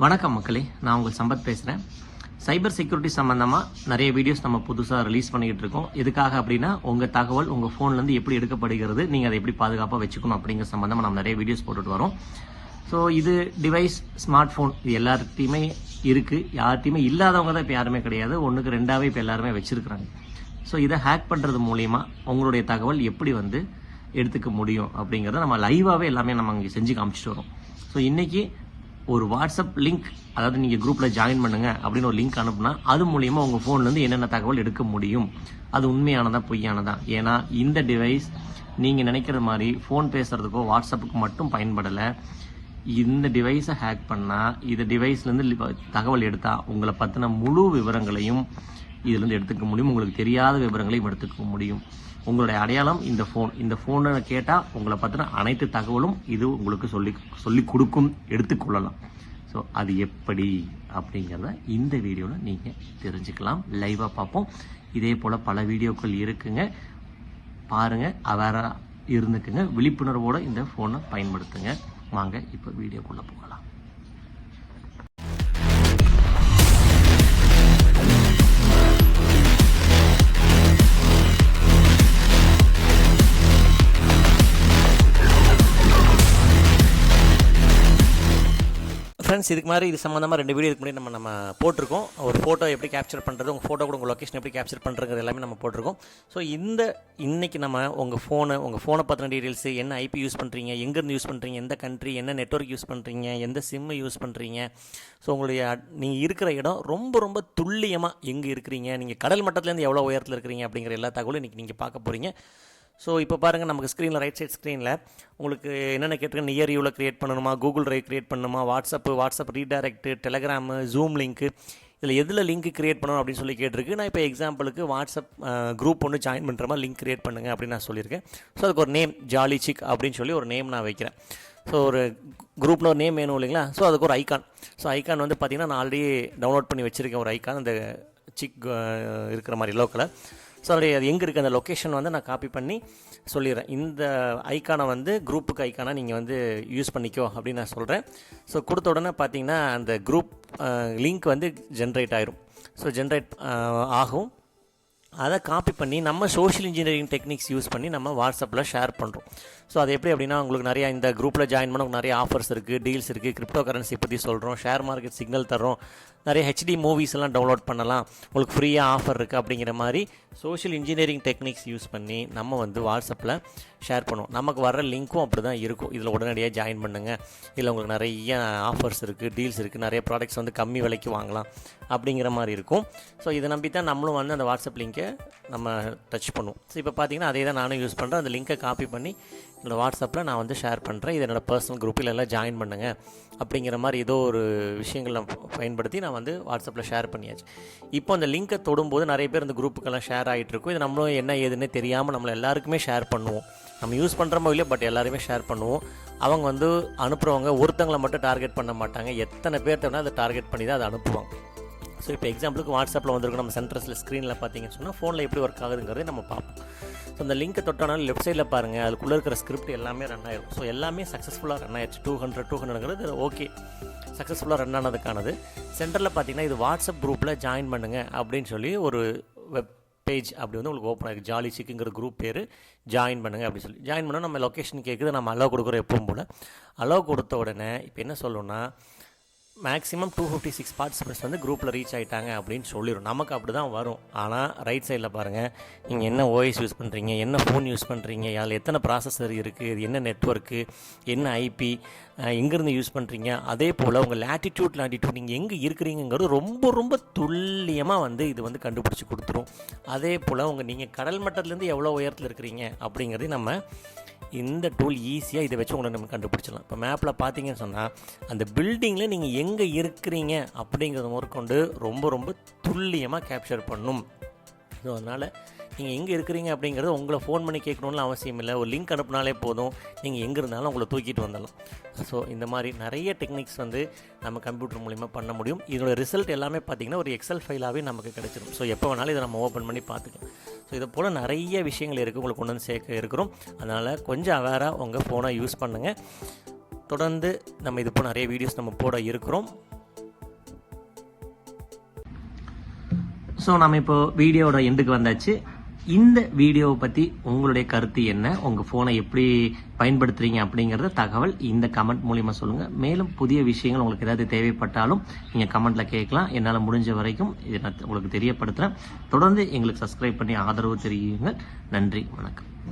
வணக்கம் மக்களே, நான் உங்கள் சம்பத் பேசுகிறேன். சைபர் செக்யூரிட்டி சம்மந்தமாக நிறைய வீடியோஸ் நம்ம புதுசாக ரிலீஸ் பண்ணிக்கிட்டு இருக்கோம். எதுக்காக அப்படின்னா, உங்கள் தகவல் உங்கள் ஃபோன்லேருந்து எப்படி எடுக்கப்படுகிறது, நீங்கள் அதை எப்படி பாதுகாப்பாக வச்சுக்கணும் அப்படிங்கிற சம்மந்தமாக நம்ம நிறைய வீடியோஸ் போட்டுட்டு வரோம். ஸோ இது டிவைஸ், ஸ்மார்ட் ஃபோன் இது எல்லார்ட்டையுமே இருக்குது. யார்ட்டையுமே இல்லாதவங்க தான் இப்போ யாருமே கிடையாது. ஒன்றுக்கு ரெண்டாவே இப்போ எல்லாருமே வச்சுருக்குறாங்க. ஸோ இதை ஹேக் பண்ணுறது மூலிமா உங்களுடைய தகவல் எப்படி எடுத்துக்க முடியும் அப்படிங்கிறத நம்ம லைவாகவே எல்லாமே நம்ம இங்கே செஞ்சு காமிச்சிட்டு வரோம். ஸோ இன்றைக்கி ஒரு வாட்ஸ்அப் லிங்க், அதாவது நீங்கள் குரூப்பில் ஜாயின் பண்ணுங்க அப்படின்னு ஒரு லிங்க் அனுப்புனா அது மூலிமா உங்கள் ஃபோன்லேருந்து என்னென்ன தகவல் எடுக்க முடியும், அது உண்மையானதா பொய்யானதா. ஏன்னா இந்த டிவைஸ் நீங்கள் நினைக்கிற மாதிரி ஃபோன் பேசுகிறதுக்கோ வாட்ஸ்அப்புக்கு மட்டும் பயன்படலை. இந்த டிவைஸை ஹேக் பண்ணால், இந்த டிவைஸ்லேருந்து தகவல் எடுத்தால் உங்களை பற்றின முழு விவரங்களையும் இதுலேருந்து எடுத்துக்க முடியும். உங்களுக்கு தெரியாத விவரங்களையும் எடுத்துக்க முடியும். உங்களுடைய அடையாளம் இந்த ஃபோனை கேட்டால் உங்களை பற்றின அனைத்து தகவலும் இது உங்களுக்கு சொல்லி கொடுக்கும், எடுத்துக்கொள்ளலாம். ஸோ அது எப்படி அப்படிங்கிறத இந்த வீடியோவில் நீங்கள் தெரிஞ்சுக்கலாம். லைவாக பார்ப்போம். இதே போல் பல வீடியோக்கள் இருக்குங்க, பாருங்கள், அவேராக இருந்துக்குங்க, விழிப்புணர்வோடு இந்த ஃபோனை பயன்படுத்துங்க. வாங்க இப்போ வீடியோக்குள்ளே போகலாம். ஃப்ரெண்ட்ஸ், இதுக்கு மாதிரி இது சம்மந்தமாக 2 வீடியோ இதுக்கு முன்னாடி நம்ம போட்டிருக்கோம். ஒரு ஃபோட்டோ எப்படி கேப்சர் பண்ணுறது, உங்கள் ஃபோட்டோ கூட உங்கள் லொக்கேஷன் எப்படி கேப்சர் பண்ணுறது எல்லாமே நம்ம போட்டிருக்கோம். ஸோ இன்றைக்கி நம்ம உங்கள் ஃபோனை பற்றின டீட்டெயில்ஸு, என்ன ஐபி யூஸ் பண்ணுறீங்க, எங்கேருந்து யூஸ் பண்ணுறீங்க, எந்த கண்ட்ரி, என்ன நெட்வொர்க் யூஸ் பண்ணுறீங்க, எந்த சிம்மு யூஸ் பண்ணுறீங்க, ஸோ உங்களுடைய நீங்கள் இருக்கிற இடம் ரொம்ப துல்லியமாக எங்கே இருக்கிறீங்க, நீங்கள் கடல் மட்டத்துலேருந்து எவ்வளோ உயரத்தில் இருக்கிறீங்க அப்படிங்கிற எல்லா தகவலும் இன்றைக்கி நீங்கள் பார்க்க போகிறீங்க. ஸோ இப்போ பாருங்கள், நமக்கு ஸ்க்ரீனில் ரைட் சைட் ஸ்க்ரீனில் உங்களுக்கு என்னென்ன கேட்டிருக்க, நியர் யூவில் க்ரியேட் பண்ணணுமா, கூகுள் ட்ரைவ் க்ரியேட் பண்ணணுமா, வாட்ஸ்அப் ரீடைரக்ட்டு, டெலகிராமு, ஜூம் லிங்க்கு, இதில் எதில் லிங்க் க்ரியேட் பண்ணணும் அப்படின்னு சொல்லி கேட்டிருக்கு. நான் இப்போ எக்ஸாம்பிளுக்கு வாட்ஸ்அப் குரூப் ஒன்று ஜாயின் பண்ணுற மாதிரி லிங்க் க்ரியேட் பண்ணுங்க அப்படின்னு நான் சொல்லியிருக்கேன். ஸோ அதுக்கு ஒரு நேம் ஜாலி சிக் அப்படின்னு சொல்லி ஒரு நேம் நான் வைக்கிறேன். ஸோ ஒரு குரூப்பில் ஒரு நேம் வேணும் இல்லைங்களா. ஸோ அதுக்கு ஒரு ஐக்கான். ஸோ ஐக்கான் பார்த்திங்கன்னா நான் ஆல்ரெடி டவுன்லோட் பண்ணி வச்சுருக்கேன் ஒரு ஐக்கான், அந்த சிக் இருக்கிற மாதிரி எல்லோ கலர். ஸோ அதோடைய அது எங்கே இருக்குது அந்த லொக்கேஷன் நான் காப்பி பண்ணி சொல்லிடுறேன். இந்த ஐக்கானை குரூப்புக்கு ஐக்கானை நீங்கள் யூஸ் பண்ணிக்கோ அப்படின்னு நான் சொல்கிறேன். ஸோ கொடுத்த உடனே பார்த்தீங்கன்னா அந்த குரூப் லிங்க் ஜென்ரேட் ஆயிரும். ஸோ ஜென்ரேட் ஆகும். அதை காப்பி பண்ணி நம்ம சோஷியல் இன்ஜினியரிங் டெக்னிக்ஸ் யூஸ் பண்ணி நம்ம வாட்ஸ்அப்பில் ஷேர் பண்ணுறோம். ஸோ அது எப்படி அப்படின்னா, உங்களுக்கு நிறையா இந்த குரூப்பில் ஜாயின் பண்ண நிறைய ஆஃபர்ஸ் இருக்குது, டீல்ஸ் இருக்குது, கிரிப்டோ கரன்சி பற்றி சொல்கிறோம், ஷேர் மார்க்கெட் சிக்னல் தர்றோம், நிறைய ஹெச்டி மூவிஸ் எல்லாம் டவுன்லோட் பண்ணலாம், உங்களுக்கு ஃப்ரீயாக ஆஃபர் இருக்குது அப்படிங்கிற மாதிரி சோஷியல் இன்ஜினியரிங் டெக்னிக்ஸ் யூஸ் பண்ணி நம்ம வாட்ஸ்அப்பில் ஷேர் பண்ணுவோம். நமக்கு வர லிங்க்கும் அப்படி தான் இருக்கும். இதில் உடனடியாக ஜாயின் பண்ணுங்கள், இதில் உங்களுக்கு நிறைய ஆஃபர்ஸ் இருக்குது, டீல்ஸ் இருக்குது, நிறைய ப்ராடக்ட்ஸ் கம்மி விலைக்கு வாங்கலாம் அப்படிங்கிற மாதிரி இருக்கும். ஸோ இதை நம்பி தான் நம்மளும் அந்த வாட்ஸ்அப் லிங்க்கை நம்ம டச் பண்ணுவோம். ஸோ இப்போ பார்த்தீங்கன்னா அதே தான் நானும் யூஸ் பண்ணுறேன். அந்த லிங்க்கை காப்பி பண்ணி என்னோடய வாட்ஸ்அப்பில் நான் ஷேர் பண்ணுறேன். இது என்னோடய பர்சனல் குரூப்பில் எல்லாம் ஜாயின் பண்ணுங்கள் அப்படிங்கிற மாதிரி ஏதோ ஒரு விஷயங்களை பயன்படுத்தி நான் வாட்ஸ்அப்பில் ஷேர் பண்ணியாச்சு. இப்போ அந்த லிங்க்கை தொடும்போது நிறைய பேர் இந்த குரூப்புக்கெல்லாம் ஷேர் ஆகிட்டு இருக்கும். இது நம்மளும் என்ன ஏதுன்னே தெரியாமல் நம்மளை எல்லாருக்குமே ஷேர் பண்ணுவோம். நம்ம யூஸ் பண்ணுறமோ இல்லையோ, பட் எல்லாருமே ஷேர் பண்ணுவோம். அவங்க அனுப்புகிறவங்க ஒருத்தங்களை மட்டும் டார்கெட் பண்ண மாட்டாங்க, எத்தனை பேர்த்த வேணால் அதை டார்கெட் பண்ணி தான் அதை அனுப்புவாங்க. ஸோ இப்போ எக்ஸாம்பிளுக்கு வாட்ஸ்அப்பில் வந்திருக்கும் நம்ம சென்டர்ஸில் ஸ்க்ரீனில் பார்த்தீங்கன்னு சொன்னால் ஃபோனில் எப்படி ஒர்க் ஆகுதுங்கிறதே நம்ம பார்ப்போம். ஸோ அந்த லிங்க்கை தொட்டோனாலும் லெஃப்ட் சைடில் பாருங்கள், அதுக்குள்ளே இருக்கிற ஸ்கிரிப்ட் எல்லாமே ரன் ஆயிடும். ஸோ எல்லாமே சக்ஸஸ்ஃபுல்லாக ரன் ஆயிடுச்சு. 200ங்கிறது ஓகே, சக்ஸஸ்ஃபுல்லாக ரன் ஆனதுக்கானது. சென்டரில் பார்த்தீங்கன்னா இது வாட்ஸ்அப் குரூப்பில் ஜாயின் பண்ணுங்கள் அப்படின்னு சொல்லி ஒரு வெப் பேஜ் அப்படி உங்களுக்கு ஓப்பன் ஆகிருக்கு. ஜாலி சிக்குங்கிற குரூப் பேர், ஜாயின் பண்ணுங்கள் அப்படின்னு சொல்லி ஜாயின் பண்ணால் நம்ம லொக்கேஷன் கேட்குது, நம்ம அலோவ் கொடுக்குறோம் எப்பவும் போல். அலோவ் கொடுத்த உடனே இப்போ என்ன சொல்லணும்னா, மேக்ஸிமம் 256 பார்ட்டிசிபெண்ட்ஸ் குரூப்பில் ரீச் ஆகிட்டாங்க அப்படின்னு சொல்லிடும். நமக்கு அப்படி தான் வரும். ஆனால் ரைட் சைடில் பாருங்கள், நீங்கள் என்ன ஓஎஸ் யூஸ் பண்ணுறீங்க, என்ன ஃபோன் யூஸ் பண்ணுறீங்க, அதில் எத்தனை ப்ராசஸர் இருக்குது, இது என்ன நெட்வொர்க்கு, என்ன ஐபி, எங்கேருந்து யூஸ் பண்ணுறீங்க, அதே போல் உங்கள் லாட்டிடியூட் நீங்கள் எங்கே இருக்கிறீங்கிறது ரொம்ப துல்லியமாக இது கண்டுபிடிச்சி கொடுத்துரும். அதே போல் நீங்கள் கடல் மட்டத்துலேருந்து எவ்வளோ உயரத்தில் இருக்கிறீங்க அப்படிங்கிறதையும் நம்ம இந்த டூல் ஈஸியாக இதை வச்சு உங்களை நம்ம கண்டுபிடிச்சிடலாம். இப்போ மேப்பில் பார்த்தீங்கன்னு சொன்னால் அந்த பில்டிங்கில் நீங்கள் எங்கே இருக்கிறீங்க அப்படிங்கிறத முதற்கொண்டு ரொம்ப துல்லியமாக கேப்சர் பண்ணும். ஸோ அதனால் நீங்கள் எங்கே இருக்கிறீங்க அப்படிங்கிறது உங்களை ஃபோன் பண்ணி கேட்கணுன்னு அவசியம் இல்லை. ஒரு லிங்க் அனுப்புனாலே போதும், நீங்கள் எங்கே இருந்தாலும் உங்களை தூக்கிட்டு வந்துடலாம். ஸோ இந்த மாதிரி நிறைய டெக்னிக்ஸ் நம்ம கம்ப்யூட்டர் மூலிமா பண்ண முடியும். இதோட ரிசல்ட் எல்லாமே பார்த்திங்கன்னா ஒரு எக்ஸல் ஃபைலாகவே நமக்கு கிடைச்சிடும். ஸோ எப்போ வேணாலும் இதை நம்ம ஓப்பன் பண்ணி பார்த்துக்கலாம். ஸோ இதை போல் நிறைய விஷயங்கள் இருக்குது, உங்களுக்கு கொண்டு சேர்க்க இருக்கிறோம். அதனால் கொஞ்சம் அவேராக உங்கள் ஃபோனை யூஸ் பண்ணுங்கள். தொடர்ந்து நம்ம இது போல் நிறைய வீடியோஸ் நம்ம போட இருக்கிறோம். ஸோ நம்ம இப்போ வீடியோவோட எண்டுக்கு வந்தாச்சு. இந்த வீடியோவை பற்றி உங்களுடைய கருத்து என்ன, உங்கள் ஃபோனை எப்படி பயன்படுத்துகிறீங்க அப்படிங்கிறத தகவல் இந்த கமெண்ட் மூலிமா சொல்லுங்கள். மேலும் புதிய விஷயங்கள் உங்களுக்கு ஏதாவது தேவைப்பட்டாலும் நீங்கள் கமெண்ட்டில் கேட்கலாம். என்னால் முடிஞ்ச வரைக்கும் இதை நான் உங்களுக்கு தெரியப்படுத்துகிறேன். தொடர்ந்து எங்களுக்கு சப்ஸ்கிரைப் பண்ணி ஆதரவு தெரியுங்கள். நன்றி, வணக்கம்.